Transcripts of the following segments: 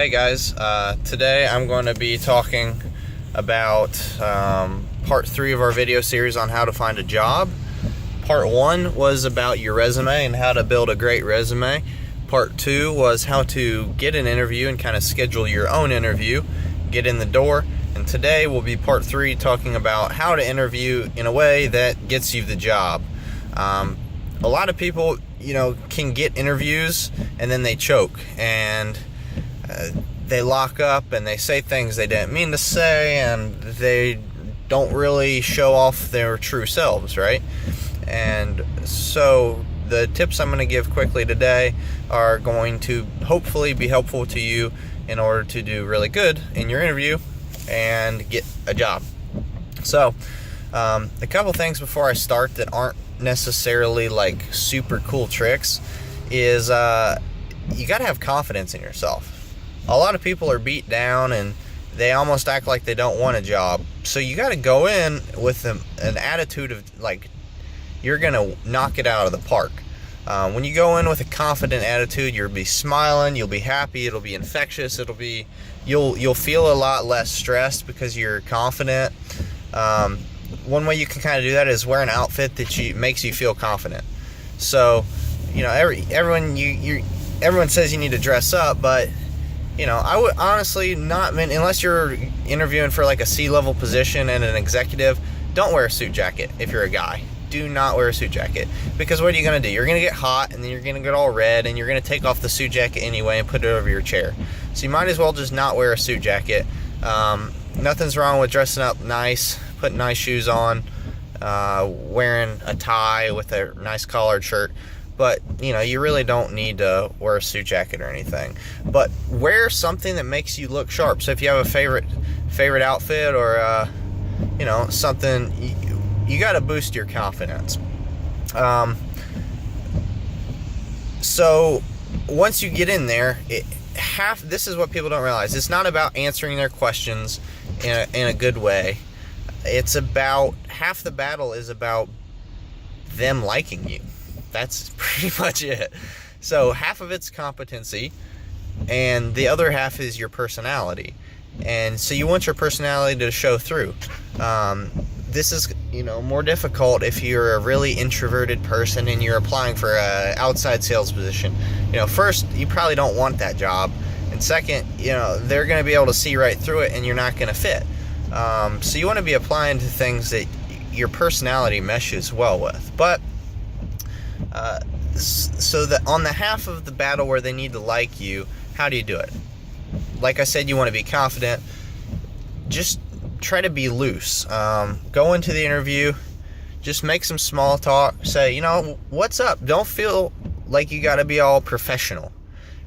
Hey guys, today I'm going to be talking about part 3 of our video series on how to find a job. Part 1 was about your resume and how to build a great resume. Part 2 was how to get an interview and kind of schedule your own interview, get in the door. And today will be part 3, talking about how to interview in a way that gets you the job. A lot of people, can get interviews and then they choke and they lock up and they say things they didn't mean to say, and they don't really show off their true selves, right? And so the tips I'm going to give quickly today are going to hopefully be helpful to you in order to do really good in your interview and get a job. So a couple things before I start that aren't necessarily like super cool tricks is you got to have confidence in yourself. A lot of people are beat down and they almost act like they don't want a job. So you got to go in with an attitude of like you're going to knock it out of the park. When you go in with a confident attitude, you'll be smiling, you'll be happy, it'll be infectious, you'll feel a lot less stressed because you're confident. One way you can kind of do that is wear an outfit that makes you feel confident. So, everyone says you need to dress up, but I would honestly not, unless you're interviewing for like a C-level position and an executive, don't wear a suit jacket if you're a guy. Do not wear a suit jacket, because what are you going to do? You're going to get hot and then you're going to get all red and you're going to take off the suit jacket anyway and put it over your chair. So you might as well just not wear a suit jacket. Nothing's wrong with dressing up nice, putting nice shoes on, wearing a tie with a nice collared shirt. But, you really don't need to wear a suit jacket or anything. But wear something that makes you look sharp. So if you have a favorite outfit or, something, you got to boost your confidence. So once you get in there, this is what people don't realize. It's not about answering their questions in a good way. It's about, half the battle is about them liking you. That's pretty much it. So half of it's competency and the other half is your personality. And so you want your personality to show through. This is, more difficult if you're a really introverted person and you're applying for an outside sales position. First, you probably don't want that job. And second, they're going to be able to see right through it and you're not going to fit. So you want to be applying to things that your personality meshes well with. But so that on the half of the battle where they need to like you, how do you do it? Like I said, you want to be confident. Just try to be loose. Go into the interview, just make some small talk. Say, what's up? Don't feel like you got to be all professional,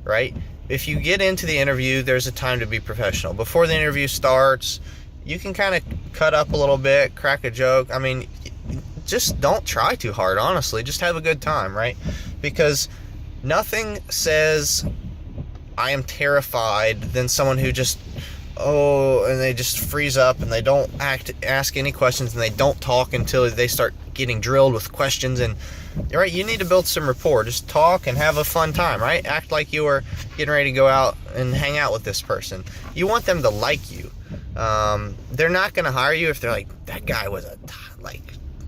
right? If you get into the interview, there's a time to be professional. Before the interview starts, you can kind of cut up a little bit, crack a joke. Just don't try too hard, honestly. Just have a good time, right? Because nothing says I am terrified than someone who just, and they just freeze up and they don't ask any questions and they don't talk until they start getting drilled with questions. And, right, you need to build some rapport. Just talk and have a fun time, right? Act like you are getting ready to go out and hang out with this person. You want them to like you. They're not going to hire you if they're like, that guy was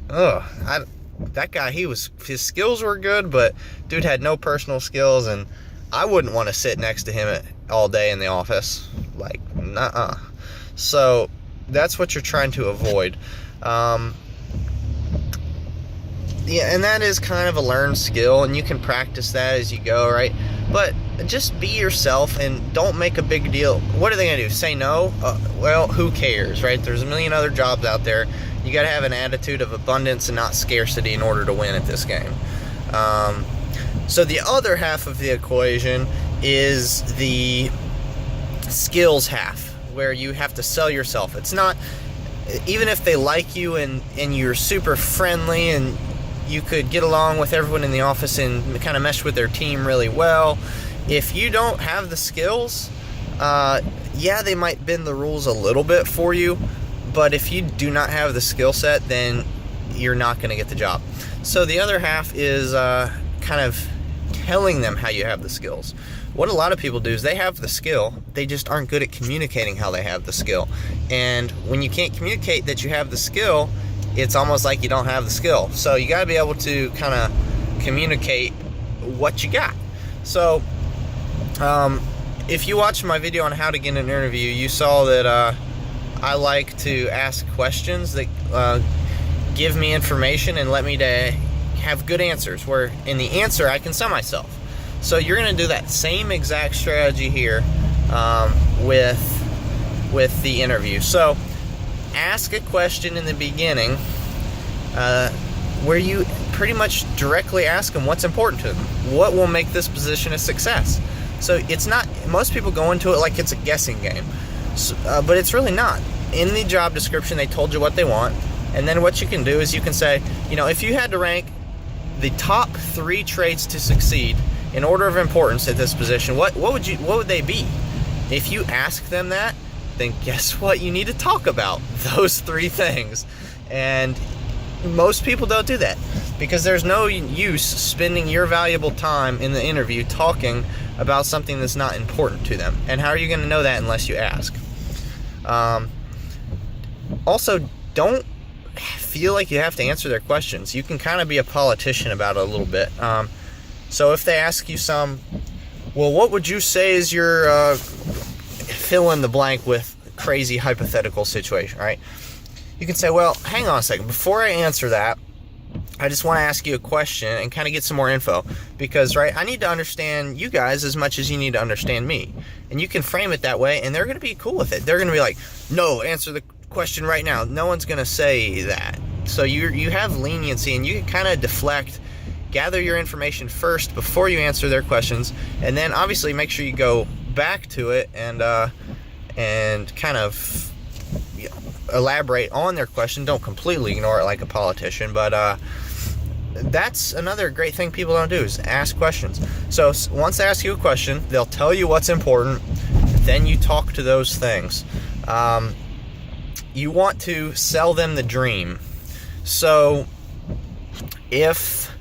that guy, his skills were good, but dude had no personal skills, and I wouldn't want to sit next to him all day in the office. Like, nuh-uh. So that's what you're trying to avoid. And that is kind of a learned skill, and you can practice that as you go, right? But just be yourself and don't make a big deal. What are they going to do? Say no? Well, who cares, right? There's a million other jobs out there. You got to have an attitude of abundance and not scarcity in order to win at this game. So the other half of the equation is the skills half, where you have to sell yourself. It's not, even if they like you and you're super friendly and you could get along with everyone in the office and kind of mesh with their team really well, if you don't have the skills, they might bend the rules a little bit for you, but if you do not have the skill set, then you're not going to get the job. So the other half is kind of telling them how you have the skills. What a lot of people do is they have the skill, they just aren't good at communicating how they have the skill. And when you can't communicate that you have the skill, it's almost like you don't have the skill. So you got to be able to kind of communicate what you got. So if you watched my video on how to get an interview, you saw that I like to ask questions that give me information and let me to have good answers, where in the answer I can sell myself. So you're going to do that same exact strategy here with the interview. So ask a question in the beginning where you pretty much directly ask them what's important to them. What will make this position a success? So it's not, most people go into it like it's a guessing game, but it's really not. In the job description, they told you what they want, and then what you can do is you can say, if you had to rank the top 3 traits to succeed in order of importance at this position, what would they be? If you ask them that, then guess what you need to talk about? Those 3 things. And most people don't do that because there's no use spending your valuable time in the interview talking about something that's not important to them. And how are you going to know that unless you ask? Also, don't feel like you have to answer their questions. You can kind of be a politician about it a little bit. So if they ask you what would you say is your fill in the blank with crazy hypothetical situation, right? You can say, well, hang on a second. Before I answer that, I just want to ask you a question and kind of get some more info because, right, I need to understand you guys as much as you need to understand me. And you can frame it that way, and they're going to be cool with it. They're going to be like, no, answer the question right now. No one's going to say that. So you have leniency, and you can kind of deflect, gather your information first before you answer their questions, and then obviously make sure you go back to it and kind of elaborate on their question. Don't completely ignore it like a politician, but that's another great thing people don't do is ask questions. So once they ask you a question, they'll tell you what's important, then you talk to those things. You want to sell them the dream. So if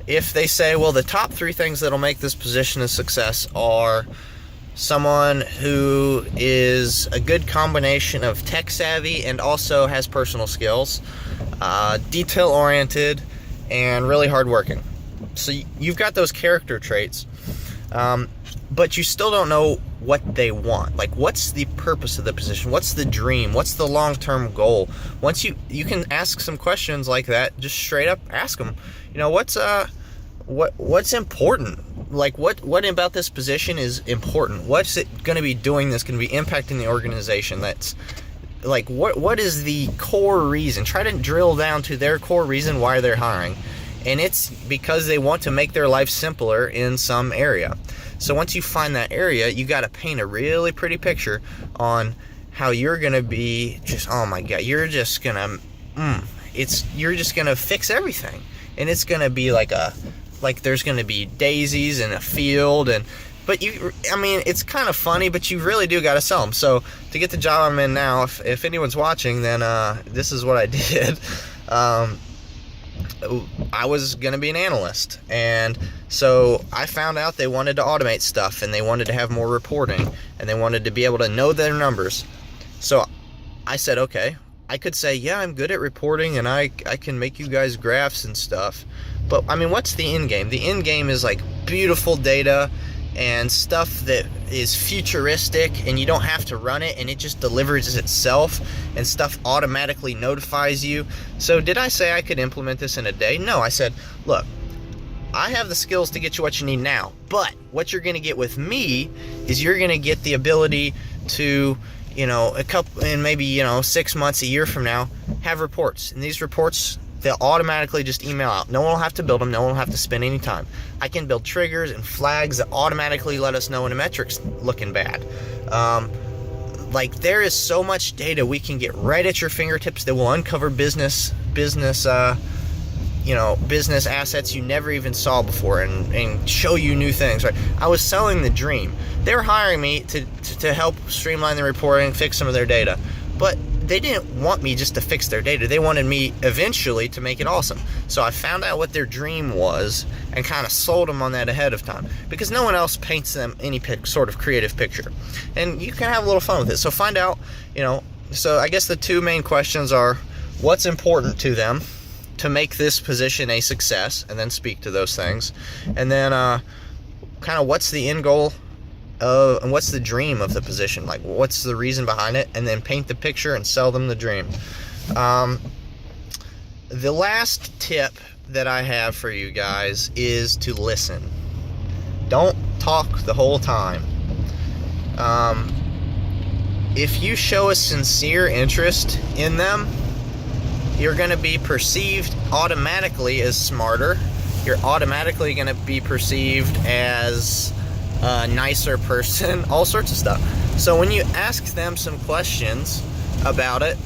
they say, well, the top 3 things that'll make this position a success are someone who is a good combination of tech savvy and also has personal skills, detail oriented, and really hardworking. So you've got those character traits, but you still don't know what they want. Like, what's the purpose of the position? What's the dream? What's the long-term goal? Once you can ask some questions like that, just straight up ask them, what's important? Like, what about this position is important? What's it going to be doing that's going to be impacting the organization? That's like, what is the core reason? Try to drill down to their core reason why they're hiring. And it's because they want to make their life simpler in some area. So once you find that area, you got to paint a really pretty picture on how you're going to be just, oh my God, you're just going to, you're just going to fix everything. And it's going to be like there's going to be daisies in a field, but it's kind of funny, but you really do got to sell them. So to get the job I'm in now, if anyone's watching, then this is what I did. I was going to be an analyst, and so I found out they wanted to automate stuff, and they wanted to have more reporting, and they wanted to be able to know their numbers. So I said, okay, I could say, yeah, I'm good at reporting, and I can make you guys graphs and stuff. But, what's the end game? The end game is, like, beautiful data and stuff that is futuristic, and you don't have to run it, and it just delivers itself, and stuff automatically notifies you. So did I say I could implement this in a day? No, I said, look, I have the skills to get you what you need now, but what you're going to get with me is you're going to get the ability to, a couple, and maybe, 6 months, a year from now, have reports. And these reports, they'll automatically just email out. No one will have to build them. No one will have to spend any time. I can build triggers and flags that automatically let us know when a metric's looking bad. There is so much data we can get right at your fingertips that will uncover business assets you never even saw before, and show you new things. Right? I was selling the dream. They were hiring me to help streamline the reporting, fix some of their data. But they didn't want me just to fix their data. They wanted me eventually to make it awesome. So I found out what their dream was and kind of sold them on that ahead of time, because no one else paints them any sort of creative picture. And you can have a little fun with it. So find out, so I guess the two main questions are, what's important to them to make this position a success, and then speak to those things. And then kind of what's the end goal and what's the dream of the position, like what's the reason behind it, and then paint the picture and sell them the dream. The last tip that I have for you guys is to listen. Don't talk the whole time. If you show a sincere interest in them, you're going to be perceived automatically as smarter. You're automatically going to be perceived as a nicer person, all sorts of stuff. So when you ask them some questions about it,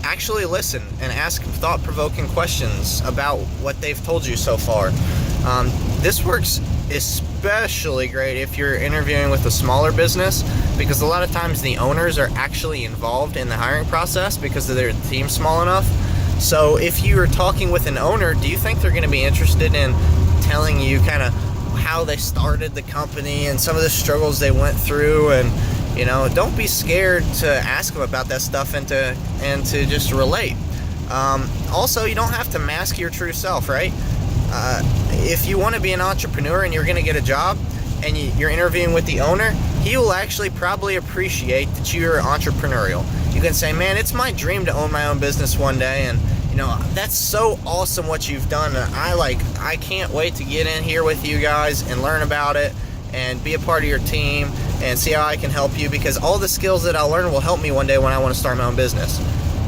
actually listen and ask thought-provoking questions about what they've told you so far. This works especially great if you're interviewing with a smaller business, because a lot of times the owners are actually involved in the hiring process because their team's small enough. So if you are talking with an owner, do you think they're going to be interested in telling you kind of how they started the company and some of the struggles they went through? And don't be scared to ask them about that stuff and to just relate. Also, you don't have to mask your true self, right? If you want to be an entrepreneur and you're going to get a job and you're interviewing with the owner, he will actually probably appreciate that you're entrepreneurial. You can say, man, it's my dream to own my own business one day, and that's so awesome what you've done, and I can't wait to get in here with you guys and learn about it and be a part of your team and see how I can help you, because all the skills that I'll learn will help me one day when I want to start my own business.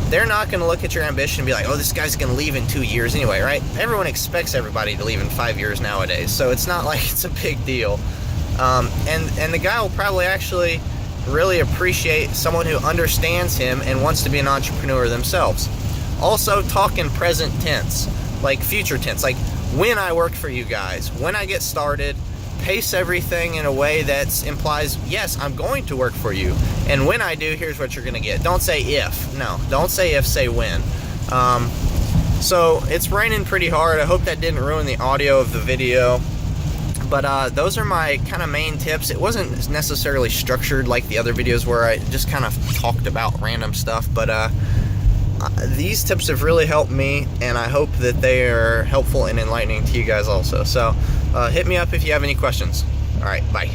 They're not going to look at your ambition and be like, oh, this guy's going to leave in 2 years anyway, right? Everyone expects everybody to leave in 5 years nowadays, so it's not like it's a big deal. And the guy will probably actually really appreciate someone who understands him and wants to be an entrepreneur themselves. Also, talk in present tense, like future tense, like when I work for you guys, when I get started. Pace everything in a way that implies, yes, I'm going to work for you, and when I do, here's what you're going to get. Don't say if. No, don't say if, say when. So it's raining pretty hard. I hope that didn't ruin the audio of the video. But those are my kind of main tips. It wasn't necessarily structured like the other videos where I just kind of talked about random stuff. But these tips have really helped me, and I hope that they are helpful and enlightening to you guys also. So hit me up if you have any questions. All right, bye.